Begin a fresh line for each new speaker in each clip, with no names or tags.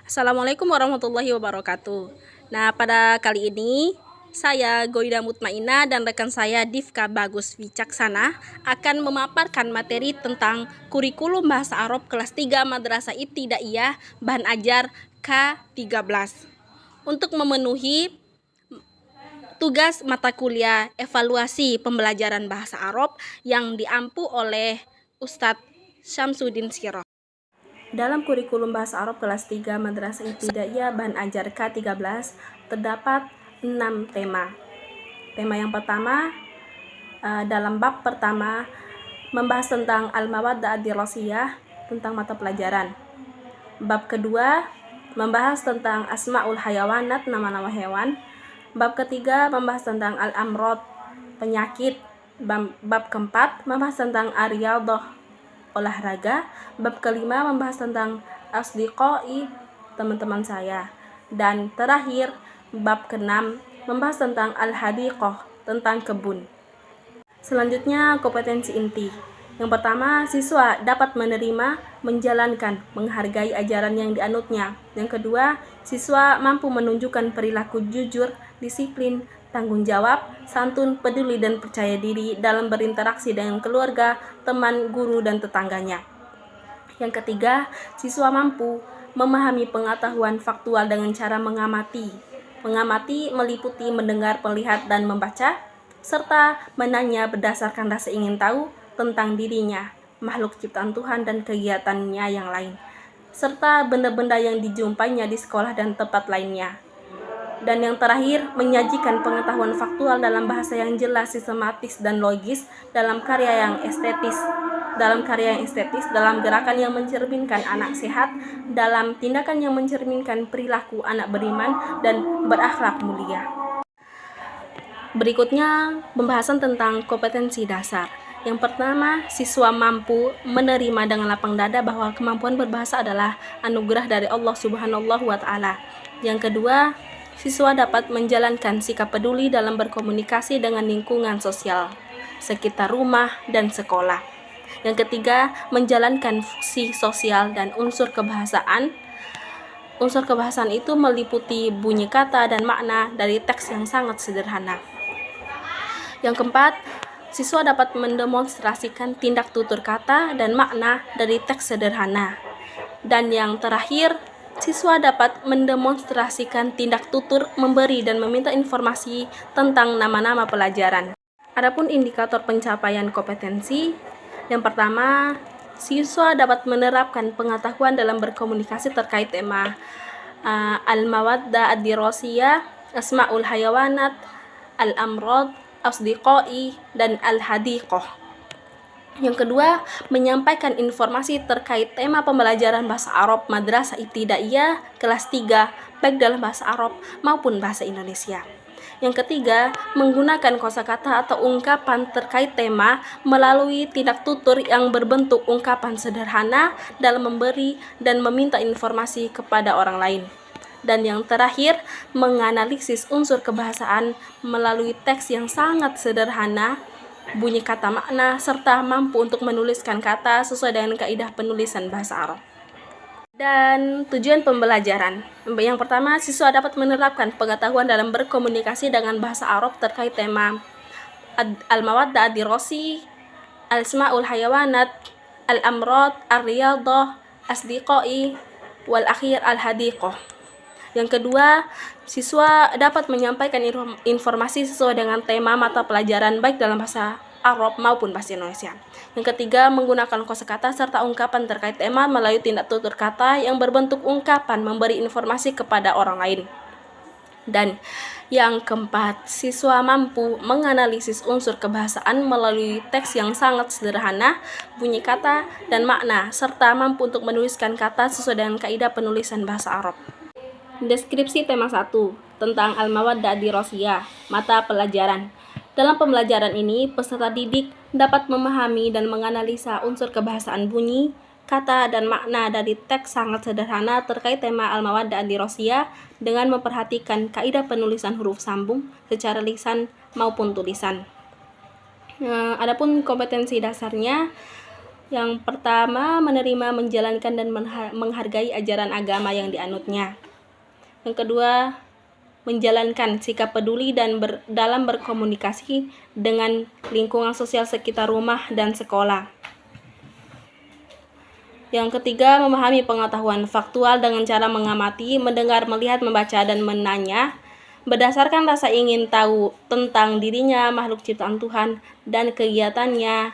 Assalamualaikum warahmatullahi wabarakatuh. Nah, pada kali ini saya Goida Mutmaina dan rekan saya Difka Bagus Wicaksana akan memaparkan materi tentang kurikulum bahasa Arab kelas 3 Madrasah Ibtidaiyah bahan ajar K13 untuk memenuhi tugas mata kuliah evaluasi pembelajaran bahasa Arab yang diampu oleh Ustadz Syamsuddin Sirah. Dalam kurikulum bahasa Arab kelas 3 Madrasah Ibtidaiyah bahan ajar K13 terdapat 6 tema. Tema yang pertama dalam bab pertama membahas tentang al-mawaddah ad-dirasiyah, tentang mata pelajaran. Bab kedua membahas tentang asmaul hayawanat, nama-nama hewan. Bab ketiga membahas tentang al-amrod, penyakit. Bab keempat membahas tentang ar-riyadhah, olahraga. Bab kelima membahas tentang asdiqai, teman-teman saya. Dan terakhir bab keenam membahas tentang al-hadiqah, tentang kebun. Selanjutnya kompetensi inti. Yang pertama, siswa dapat menerima, menjalankan, menghargai ajaran yang dianutnya. Yang kedua, siswa mampu menunjukkan perilaku jujur, disiplin, tanggung jawab, santun, peduli, dan percaya diri dalam berinteraksi dengan keluarga, teman, guru, dan tetangganya. Yang ketiga, siswa mampu memahami pengetahuan faktual dengan cara mengamati. Mengamati meliputi mendengar, melihat, dan membaca, serta menanya berdasarkan rasa ingin tahu tentang dirinya, makhluk ciptaan Tuhan, dan kegiatannya yang lain, serta benda-benda yang dijumpainya di sekolah dan tempat lainnya. Dan yang terakhir, menyajikan pengetahuan faktual dalam bahasa yang jelas, sistematis, dan logis, dalam karya yang estetis, dalam gerakan yang mencerminkan anak sehat, dalam tindakan yang mencerminkan perilaku anak beriman dan berakhlak mulia. Berikutnya, pembahasan tentang kompetensi dasar. Yang pertama, siswa mampu menerima dengan lapang dada bahwa kemampuan berbahasa adalah anugerah dari Allah Subhanahu wa Ta'ala. Yang kedua, siswa dapat menjalankan sikap peduli dalam berkomunikasi dengan lingkungan sosial sekitar rumah dan sekolah. Yang ketiga, menjalankan fungsi sosial dan unsur kebahasaan. Unsur kebahasaan itu meliputi bunyi kata dan makna dari teks yang sangat sederhana. Yang keempat, siswa dapat mendemonstrasikan tindak tutur kata dan makna dari teks sederhana. Dan yang terakhir, siswa dapat mendemonstrasikan tindak tutur memberi dan meminta informasi tentang nama-nama pelajaran. Adapun indikator pencapaian kompetensi, yang pertama, siswa dapat menerapkan pengetahuan dalam berkomunikasi terkait tema al-mawaddah ad-dirasiyah, asmaul hayawanat, al-amrod, asdiqai, dan al-hadiqah. Yang kedua, menyampaikan informasi terkait tema pembelajaran bahasa Arab Madrasah Ibtidaiyah kelas 3, baik dalam bahasa Arab maupun bahasa Indonesia. Yang ketiga, menggunakan kosakata atau ungkapan terkait tema melalui tindak tutur yang berbentuk ungkapan sederhana dalam memberi dan meminta informasi kepada orang lain. Dan yang terakhir, menganalisis unsur kebahasaan melalui teks yang sangat sederhana, bunyi kata, makna, serta mampu untuk menuliskan kata sesuai dengan kaidah penulisan bahasa Arab. Dan tujuan pembelajaran. Yang pertama, siswa dapat menerapkan pengetahuan dalam berkomunikasi dengan bahasa Arab terkait tema al-mawaddah ad-dirasiyah, al-asmaul hayawanat, al-amrad, ar-riyadhah, asdiqai, wal akhir al-hadiqah. Yang kedua, siswa dapat menyampaikan informasi sesuai dengan tema mata pelajaran baik dalam bahasa Arab maupun bahasa Indonesia. Yang ketiga, menggunakan kosakata serta ungkapan terkait tema melalui tindak tutur kata yang berbentuk ungkapan memberi informasi kepada orang lain. Dan yang keempat, siswa mampu menganalisis unsur kebahasaan melalui teks yang sangat sederhana, bunyi kata, dan makna, serta mampu untuk menuliskan kata sesuai dengan kaidah penulisan bahasa Arab. Deskripsi tema 1 tentang al-mawaddah ad-dirasiyah, mata pelajaran. Dalam pembelajaran ini, peserta didik dapat memahami dan menganalisa unsur kebahasaan bunyi, kata, dan makna dari teks sangat sederhana terkait tema al-mawaddah ad-dirasiyah dengan memperhatikan kaidah penulisan huruf sambung secara lisan maupun tulisan. Adapun kompetensi dasarnya, Yang pertama, menerima, menjalankan, dan menghargai ajaran agama yang dianutnya. Yang kedua, menjalankan sikap peduli dan dalam berkomunikasi dengan lingkungan sosial sekitar rumah dan sekolah. Yang ketiga, memahami pengetahuan faktual dengan cara mengamati, mendengar, melihat, membaca, dan menanya berdasarkan rasa ingin tahu tentang dirinya, makhluk ciptaan Tuhan, dan kegiatannya,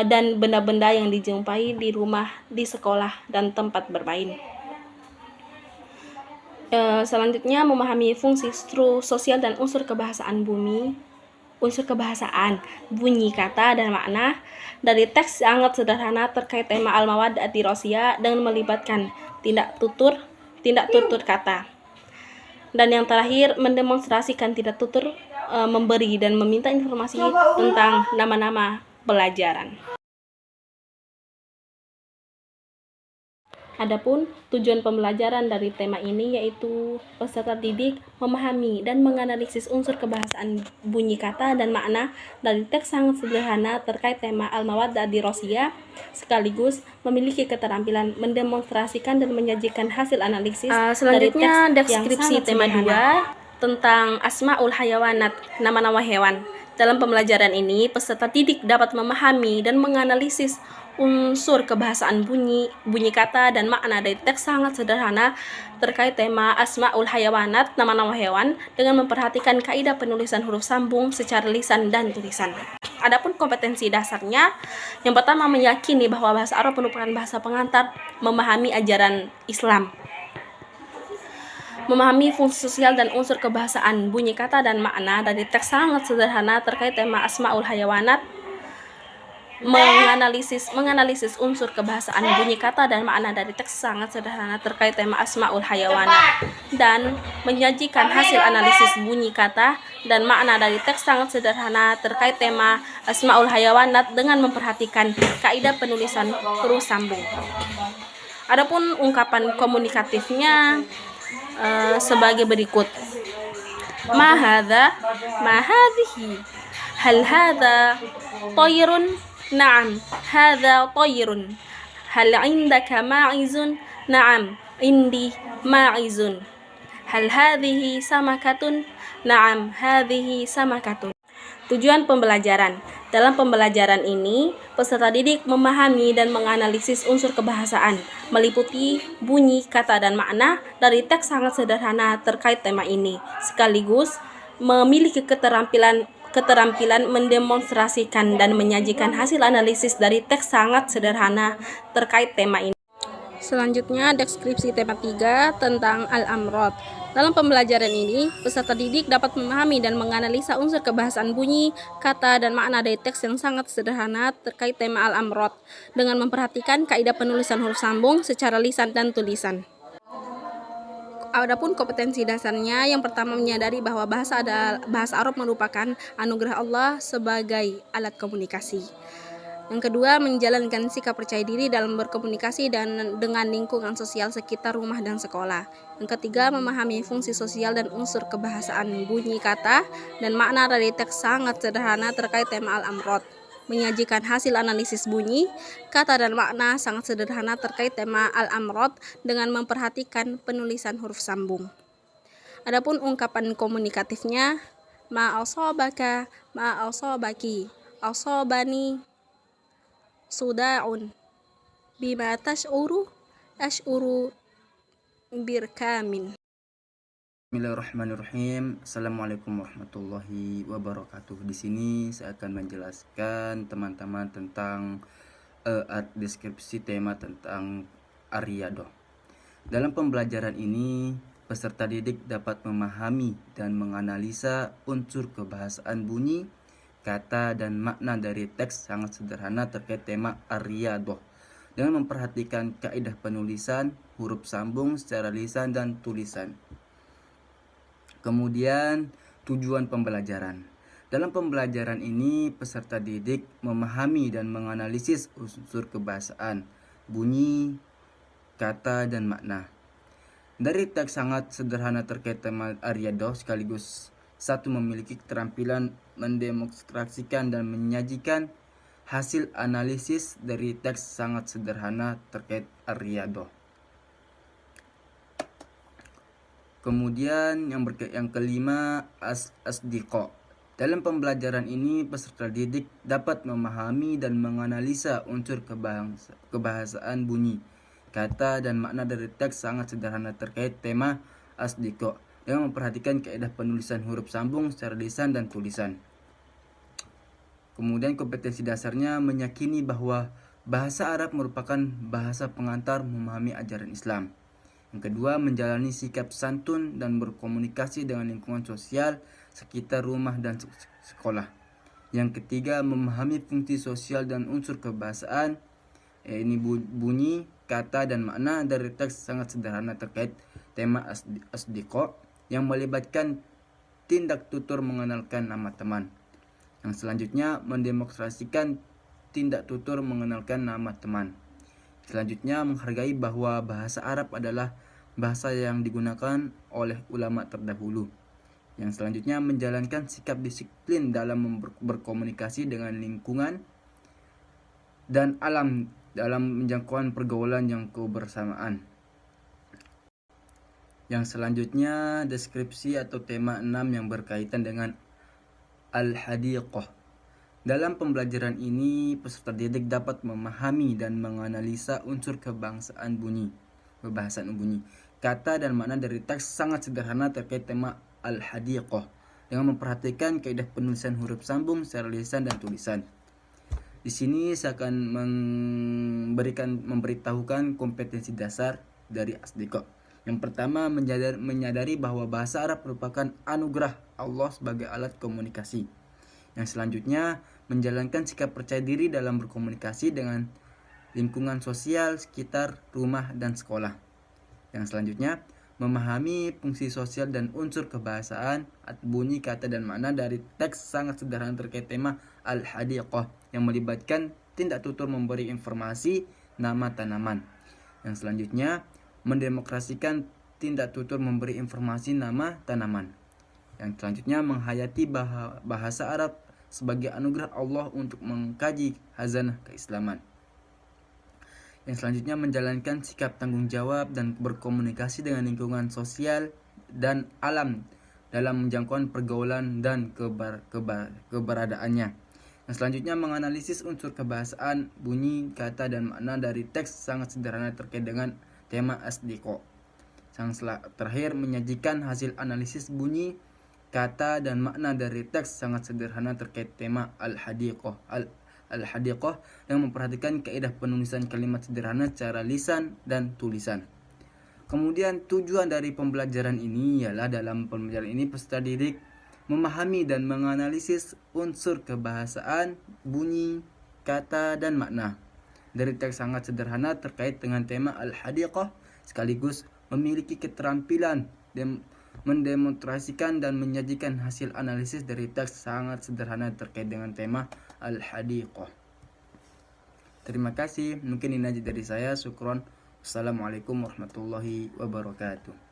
dan benda-benda yang dijumpai di rumah, di sekolah, dan tempat bermain. Selanjutnya, memahami fungsi struktur sosial dan unsur kebahasaan bunyi kata dan makna dari teks sangat sederhana terkait tema Al-Mawaddah Ad-Dirasiyah dengan melibatkan tindak tutur kata. Dan yang terakhir, mendemonstrasikan tidak tutur memberi dan meminta informasi tentang nama-nama pelajaran. Adapun tujuan pembelajaran dari tema ini yaitu peserta didik memahami dan menganalisis unsur kebahasaan bunyi kata dan makna dari teks sangat sederhana terkait tema Al-Mawaddah Ad-Dirasiyah, sekaligus memiliki keterampilan mendemonstrasikan dan menyajikan hasil analisis
Selanjutnya
dari teks
deskripsi
yang
tema
2 tentang Asmaul Hayawanat, nama-nama hewan. Dalam pembelajaran ini, peserta didik dapat memahami dan menganalisis unsur kebahasaan bunyi kata dan makna dari teks sangat sederhana terkait tema Asmaul Hayawanat, nama-nama hewan, dengan memperhatikan kaidah penulisan huruf sambung secara lisan dan tulisan. Adapun kompetensi dasarnya, yang pertama, meyakini bahwa bahasa Arab merupakan bahasa pengantar memahami ajaran Islam. Memahami fungsi sosial dan unsur kebahasaan bunyi kata dan makna dari teks sangat sederhana terkait tema Asmaul Hayawanat, menganalisis unsur kebahasaan bunyi kata dan makna dari teks sangat sederhana terkait tema Asmaul Hayawanat, dan menyajikan hasil analisis bunyi kata dan makna dari teks sangat sederhana terkait tema Asmaul Hayawanat dengan memperhatikan kaidah penulisan huruf sambung. Adapun ungkapan komunikatifnya sebagai berikut. Ma hadza, ma hadhihi, hal hadza tayrun, na'am, hadza tayrun, hal 'indaka ma'izun, na'am, 'indi ma'izun, hal hadhihi samakatun, na'am, hadhihi samakatun. Tujuan pembelajaran. Dalam pembelajaran ini, peserta didik memahami dan menganalisis unsur kebahasaan, meliputi bunyi, kata, dan makna dari teks sangat sederhana terkait tema ini, sekaligus memiliki keterampilan mendemonstrasikan dan menyajikan hasil analisis dari teks sangat sederhana terkait tema ini. Selanjutnya, deskripsi tema 3 tentang Al-Amrod. Dalam pembelajaran ini, peserta didik dapat memahami dan menganalisa unsur kebahasaan bunyi, kata, dan makna dari teks yang sangat sederhana terkait tema Al-Amrod dengan memperhatikan kaidah penulisan huruf sambung secara lisan dan tulisan. Adapun kompetensi dasarnya, yang pertama, menyadari bahwa bahasa Arab merupakan anugerah Allah sebagai alat komunikasi. Yang kedua, menjalankan sikap percaya diri dalam berkomunikasi dengan lingkungan sosial sekitar rumah dan sekolah. Yang ketiga, memahami fungsi sosial dan unsur kebahasaan bunyi kata dan makna dari teks sangat sederhana terkait tema Al-Amrod. Menyajikan hasil analisis bunyi, kata, dan makna sangat sederhana terkait tema Al-Amrod dengan memperhatikan penulisan huruf sambung. Adapun ungkapan komunikatifnya, ma asabaka, ma asabaki, asabani suda'un, bima tash'uru, ash'uru birkamin.
Bismillahirrahmanirrahim. Assalamualaikum warahmatullahi wabarakatuh. Di sini saya akan menjelaskan teman-teman tentang deskripsi tema tentang Ar-Riyadhah. Dalam pembelajaran ini, peserta didik dapat memahami dan menganalisa unsur kebahasaan bunyi, kata, dan makna dari teks sangat sederhana terkait tema Ar-Riyadhah dengan memperhatikan kaidah penulisan huruf sambung secara lisan dan tulisan. Kemudian, tujuan pembelajaran. Dalam pembelajaran ini, peserta didik memahami dan menganalisis unsur kebahasaan bunyi, kata, dan makna dari teks sangat sederhana terkait tema Ar-Riyadhah, sekaligus satu, memiliki keterampilan mendemonstrasikan dan menyajikan hasil analisis dari teks sangat sederhana terkait Ar-Riyadhah. Kemudian yang kelima, Asdiqa. Dalam pembelajaran ini, peserta didik dapat memahami dan menganalisa unsur kebahasaan bunyi, kata, dan makna dari teks sangat sederhana terkait tema Asdiqa dengan memperhatikan kaidah penulisan huruf sambung secara lisan dan tulisan. Kemudian kompetensi dasarnya meyakini bahwa bahasa Arab merupakan bahasa pengantar memahami ajaran Islam. Yang kedua, menjalani sikap santun dan berkomunikasi dengan lingkungan sosial sekitar rumah dan sekolah. Yang ketiga, memahami fungsi sosial dan unsur kebahasaan, ini bunyi, kata, dan makna dari teks sangat sederhana terkait tema Asdiqa yang melibatkan tindak tutur mengenalkan nama teman. Yang selanjutnya, mendemonstrasikan tindak tutur mengenalkan nama teman. Selanjutnya, menghargai bahwa bahasa Arab adalah bahasa yang digunakan oleh ulama terdahulu. Yang selanjutnya, menjalankan sikap disiplin dalam berkomunikasi dengan lingkungan dan alam dalam menjangkauan pergaulan yang kebersamaan. Yang selanjutnya, deskripsi atau tema 6 yang berkaitan dengan Al-Hadiqah. Dalam pembelajaran ini, peserta didik dapat memahami dan menganalisa unsur kebahasaan bunyi, kata, dan makna dari teks sangat sederhana terkait tema Al-Hadiqah dengan memperhatikan kaidah penulisan huruf sambung secara lisan dan tulisan. Di sini saya akan memberitahukan kompetensi dasar dari Asdiqa. Yang pertama, menyadari bahwa bahasa Arab merupakan anugerah Allah sebagai alat komunikasi. Yang selanjutnya, menjalankan sikap percaya diri dalam berkomunikasi dengan lingkungan sosial sekitar rumah dan sekolah. Yang selanjutnya, memahami fungsi sosial dan unsur kebahasaan, bunyi, kata, dan makna dari teks sangat sederhana terkait tema Al-Hadiqah yang melibatkan tindak tutur memberi informasi nama tanaman. Yang selanjutnya, mendemokrasikan tindak tutur memberi informasi nama tanaman. Yang selanjutnya, menghayati bahasa Arab sebagai anugerah Allah untuk mengkaji hazanah keislaman. Yang selanjutnya, menjalankan sikap tanggung jawab dan berkomunikasi dengan lingkungan sosial dan alam dalam menjangkau pergaulan dan keberadaannya. Yang selanjutnya, menganalisis unsur kebahasaan, bunyi, kata, dan makna dari teks sangat sederhana terkait dengan tema Asdiqa. Yang terakhir, menyajikan hasil analisis bunyi, kata, dan makna dari teks sangat sederhana terkait tema Al-Hadiqah yang memperhatikan kaidah penulisan kalimat sederhana secara lisan dan tulisan. Kemudian tujuan dari pembelajaran ini ialah dalam pembelajaran ini peserta didik memahami dan menganalisis unsur kebahasaan, bunyi, kata, dan makna dari teks sangat sederhana terkait dengan tema Al-Hadiqah, sekaligus memiliki keterampilan mendemonstrasikan dan menyajikan hasil analisis dari teks sangat sederhana terkait dengan tema Al-Hadiqah. Terima kasih, mungkin ini aja dari saya. Syukron. Assalamualaikum warahmatullahi wabarakatuh.